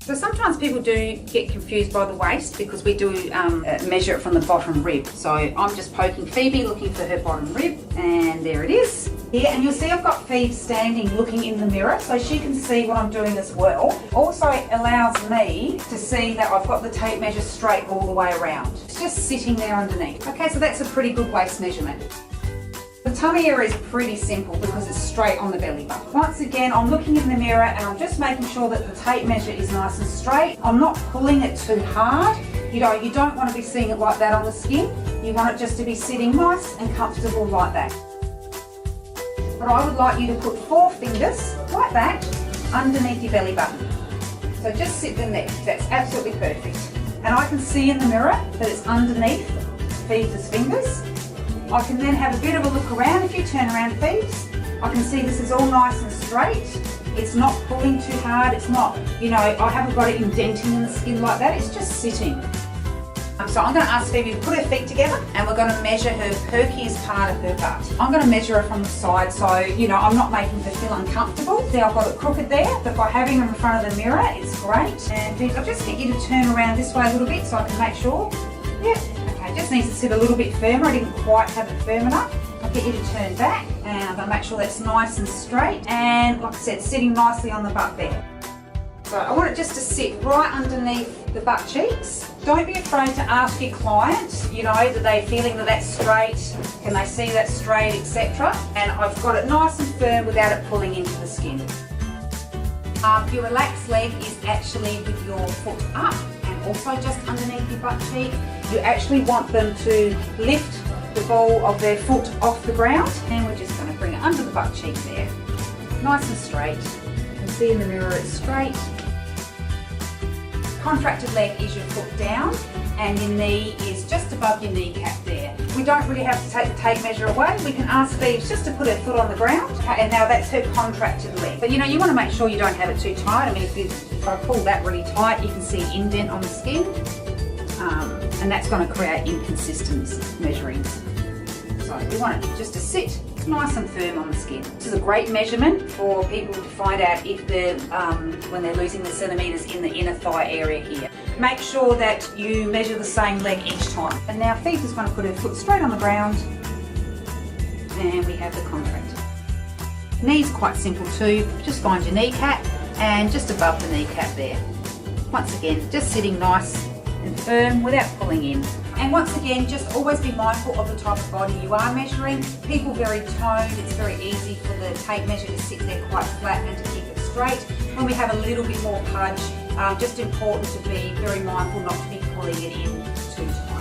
So sometimes people do get confused by the waist because we do measure it from the bottom rib. So I'm just poking Phoebe, looking for her bottom rib, and there it is. Yeah, and you'll see I've got Phoebe standing looking in the mirror so she can see what I'm doing as well. Also it allows me to see that I've got the tape measure straight all the way around. It's just sitting there underneath. Okay, so that's a pretty good waist measurement. The tummy area is pretty simple because it's straight on the belly button. Once again, I'm looking in the mirror and I'm just making sure that the tape measure is nice and straight. I'm not pulling it too hard. You don't want to be seeing it like that on the skin. You want it just to be sitting nice and comfortable like that. But I would like you to put 4 fingers like that underneath your belly button. So just sit them there. That's absolutely perfect. And I can see in the mirror that it's underneath Phoebe's fingers. I can then have a bit of a look around. If you turn around Phoebe's, I can see this is all nice and straight. It's not pulling too hard. It's not, I haven't got it indenting in the skin like that. It's just sitting. So I'm going to ask Phoebe to put her feet together and we're going to measure her perkiest part of her butt. I'm going to measure her from the side so, I'm not making her feel uncomfortable. See, I've got it crooked there, but by having her in front of the mirror, it's great. And Phoebe, I'll just get you to turn around this way a little bit so I can make sure. Yep. Okay, just needs to sit a little bit firmer. I didn't quite have it firm enough. I'll get you to turn back and I'm going to make sure that's nice and straight. And like I said, sitting nicely on the butt there. So I want it just to sit right underneath the butt cheeks. Don't be afraid to ask your client, that they're feeling that that's straight, can they see that straight, etc. And I've got it nice and firm without it pulling into the skin. Your relaxed leg is actually with your foot up and also just underneath your butt cheek. You actually want them to lift the ball of their foot off the ground and we're just going to bring it under the butt cheek there. Nice and straight. You can see in the mirror it's straight. Contracted leg is your foot down and your knee is just above your kneecap there. We don't really have to take the tape measure away. We can ask Phoebe just to put her foot on the ground. Okay, and now that's her contracted leg. But you want to make sure you don't have it too tight. I mean, if I pull that really tight, you can see an indent on the skin. And that's going to create inconsistent measurings. So we want it just to sit nice and firm on the skin. This is a great measurement for people to find out if they're when they're losing the centimetres in the inner thigh area here. Make sure that you measure the same leg each time. And now Phoebe's going to put her foot straight on the ground and we have the contract. Knee's quite simple too. Just find your kneecap and just above the kneecap there. Once again, just sitting nice and firm without pulling in. And once again, just always be mindful of the type of body you are measuring. People very toned, it's very easy for the tape measure to sit there quite flat and to keep it straight. When we have a little bit more pudge, just important to be very mindful not to be pulling it in too tight.